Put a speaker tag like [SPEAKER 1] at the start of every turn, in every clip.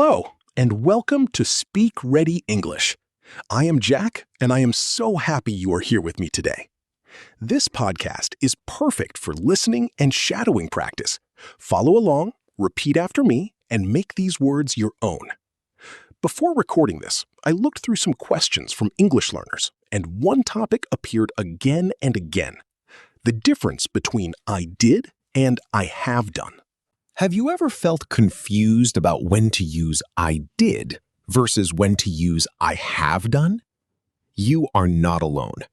[SPEAKER 1] Hello, and welcome to Speak Ready English. I am Jack, and I am so happy you are here with me today. This podcast is perfect for listening and shadowing practice. Follow along, repeat after me, and make these words your own. Before recording this, I looked through some questions from English learners, and one topic appeared again and again: the difference between I did and I have done.
[SPEAKER 2] Have you ever felt confused about when to use I did versus when to use I have done? You are not alone.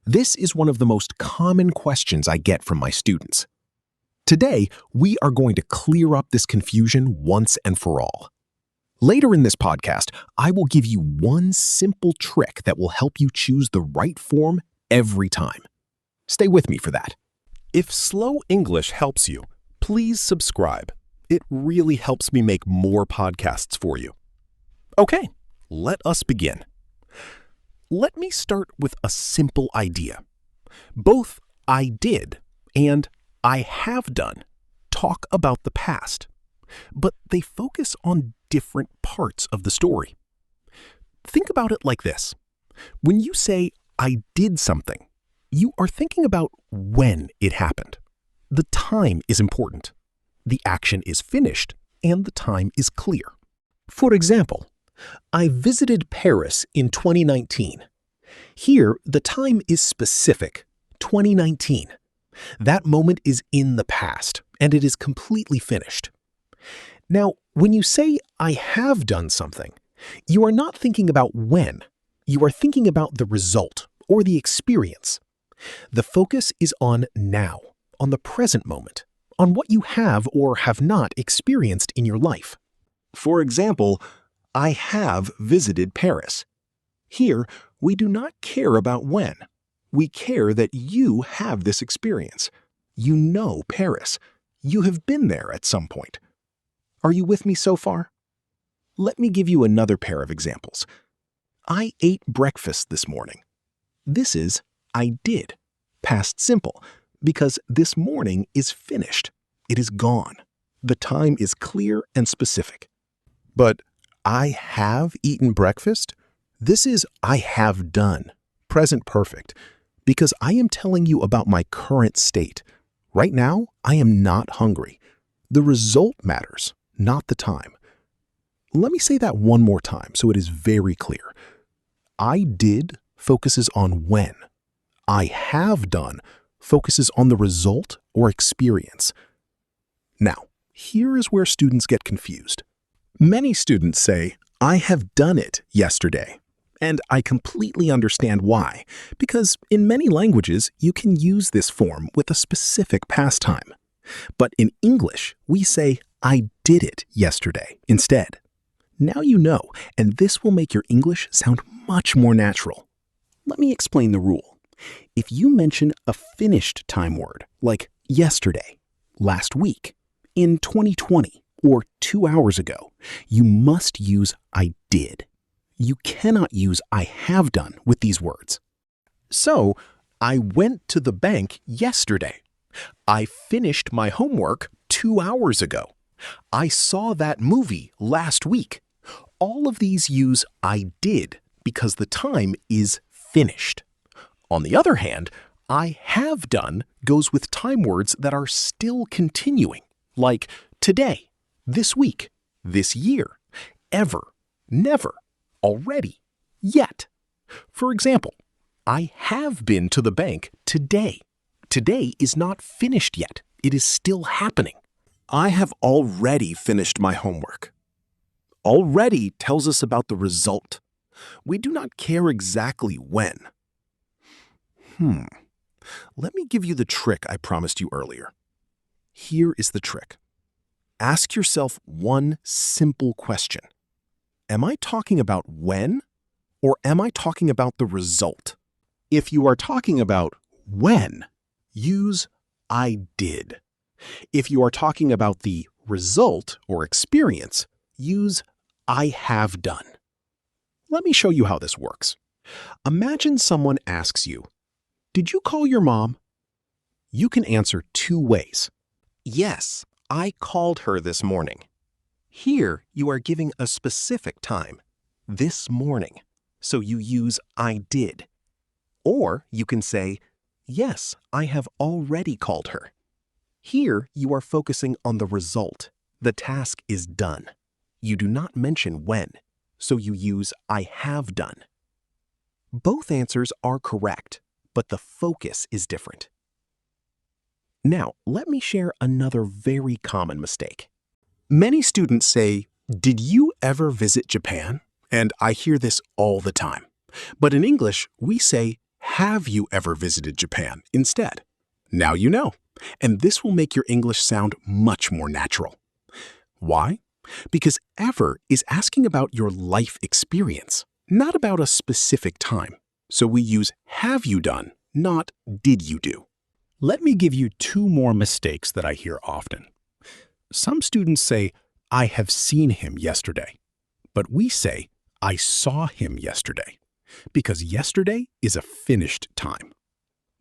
[SPEAKER 2] This is one of the most common questions I get from my students. Today, we are going to clear up this confusion once and for all. Later in this podcast, I will give you one simple trick that will help you choose the right form every time. Stay with me for that.
[SPEAKER 1] If Slow English helps you, please subscribe. It really helps me make more podcasts for you. Okay, let us begin. Let me start with a simple idea. Both I did and I have done talk about the past, but they focus on different parts of the story. Think about it like this. When you say I did something, you are thinking about when it happened. The time is important. The action is finished, and the time is clear. For example, I visited Paris in 2019. Here, the time is specific, 2019. That moment is in the past, and it is completely finished. Now, when you say I have done something, you are not thinking about when. You are thinking about the result or the experience. The focus is on now, on the present moment, on what you have or have not experienced in your life. For example, I have visited Paris. Here, we do not care about when. We care that you have this experience. You know Paris. You have been there at some point. Are you with me so far? Let me give you another pair of examples. I ate breakfast this morning. This is I did, past simple, because this morning is finished. It is gone. The time is clear and specific. But I have eaten breakfast? This is I have done, present perfect, because I am telling you about my current state. Right now, I am not hungry. The result matters, not the time. Let me say that one more time so it is very clear. I did focuses on when. I have done focuses on the result or experience. Now, here is where students get confused. Many students say, I have done it yesterday. And I completely understand why, because in many languages, you can use this form with a specific past time. But in English, we say, I did it yesterday instead. Now you know, and this will make your English sound much more natural. Let me explain the rule. If you mention a finished time word, like yesterday, last week, in 2020, or 2 hours ago, you must use I did. You cannot use I have done with these words. So, I went to the bank yesterday. I finished my homework 2 hours ago. I saw that movie last week. All of these use I did because the time is finished. On the other hand, I have done goes with time words that are still continuing, like today, this week, this year, ever, never, already, yet. For example, I have been to the bank today. Today is not finished yet. It is still happening. I have already finished my homework. Already tells us about the result. We do not care exactly when. Let me give you the trick I promised you earlier. Here is the trick. Ask yourself one simple question. Am I talking about when, or am I talking about the result? If you are talking about when, use I did. If you are talking about the result or experience, use I have done. Let me show you how this works. Imagine someone asks you, "Did you call your mom?" You can answer two ways. Yes, I called her this morning. Here, you are giving a specific time, this morning, so you use I did. Or you can say, yes, I have already called her. Here, you are focusing on the result. The task is done. You do not mention when, so you use I have done. Both answers are correct, but the focus is different. Now, let me share another very common mistake. Many students say, "Did you ever visit Japan?" And I hear this all the time. But in English, we say, "Have you ever visited Japan?" instead. Now you know, and this will make your English sound much more natural. Why? Because ever is asking about your life experience, not about a specific time. So we use have you done, not did you do.
[SPEAKER 3] Let me give you two more mistakes that I hear often. Some students say, I have seen him yesterday, but we say, I saw him yesterday, because yesterday is a finished time.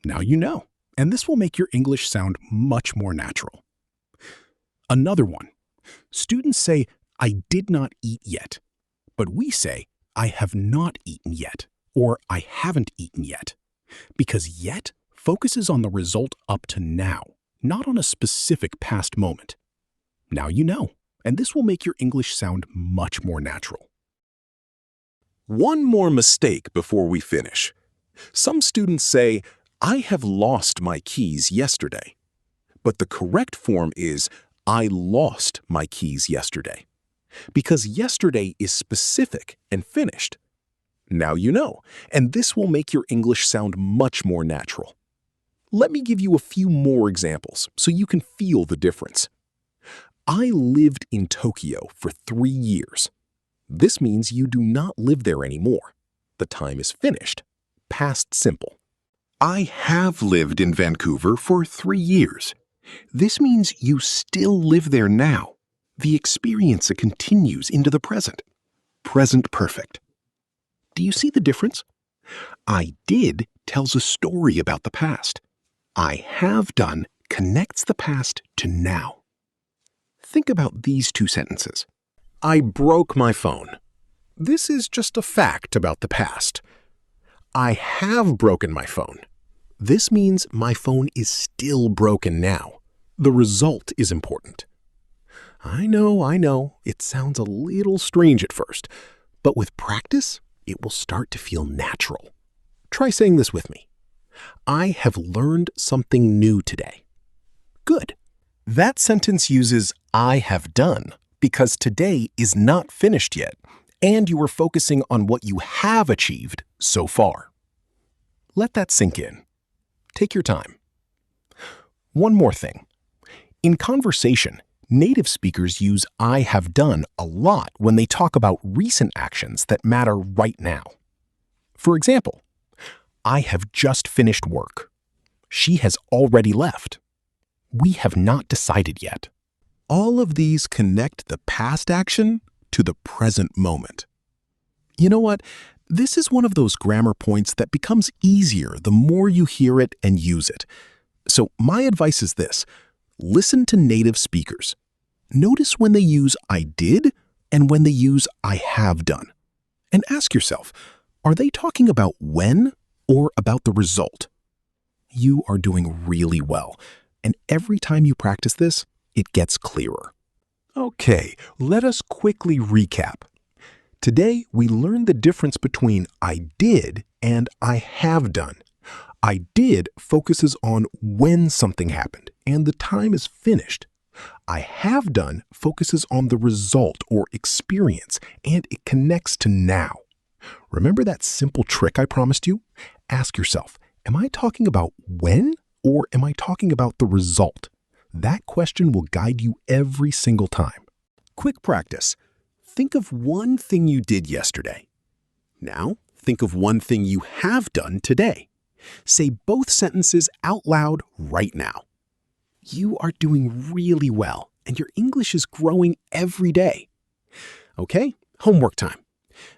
[SPEAKER 3] Now you know, and this will make your English sound much more natural. Another one. Students say, I did not eat yet, but we say, I have not eaten yet, or I haven't eaten yet, because yet focuses on the result up to now, not on a specific past moment. Now you know, and this will make your English sound much more natural.
[SPEAKER 1] One more mistake before we finish. Some students say, I have lost my keys yesterday. But the correct form is, I lost my keys yesterday. Because yesterday is specific and finished. Now you know, and this will make your English sound much more natural. Let me give you a few more examples so you can feel the difference. I lived in Tokyo for 3 years. This means you do not live there anymore. The time is finished. Past simple. I have lived in Vancouver for 3 years. This means you still live there now. The experience continues into the present. Present perfect. Do you see the difference? I did tells a story about the past. I have done connects the past to now. Think about these two sentences. I broke my phone. This is just a fact about the past. I have broken my phone. This means my phone is still broken now. The result is important. I know, it sounds a little strange at first, but with practice, it will start to feel natural. Try saying this with me. I have learned something new today. Good. That sentence uses I have done because today is not finished yet, and you are focusing on what you have achieved so far. Let that sink in. Take your time. One more thing. In conversation, native speakers use I have done a lot when they talk about recent actions that matter right now. For example, I have just finished work. She has already left. We have not decided yet. All of these connect the past action to the present moment. You know what? This is one of those grammar points that becomes easier the more you hear it and use it. So my advice is this. Listen to native speakers. Notice when they use I did and when they use I have done. And ask yourself, are they talking about when or about the result? You are doing really well. And every time you practice this, it gets clearer. Okay, let us quickly recap. Today, we learned the difference between I did and I have done. I did focuses on when something happened and the time is finished. I have done focuses on the result or experience and it connects to now. Remember that simple trick I promised you? Ask yourself, am I talking about when or am I talking about the result? That question will guide you every single time. Quick practice. Think of one thing you did yesterday. Now, think of one thing you have done today. Say both sentences out loud right now. You are doing really well, and your English is growing every day. Okay, homework time.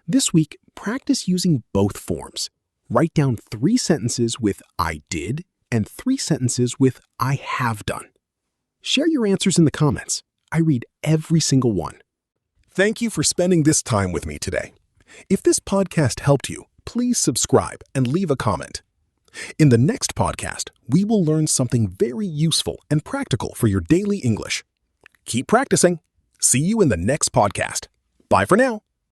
[SPEAKER 1] This week, practice using both forms. Write down 3 sentences with I did and 3 sentences with I have done. Share your answers in the comments. I read every single one. Thank you for spending this time with me today. If this podcast helped you, please subscribe and leave a comment. In the next podcast, we will learn something very useful and practical for your daily English. Keep practicing. See you in the next podcast. Bye for now.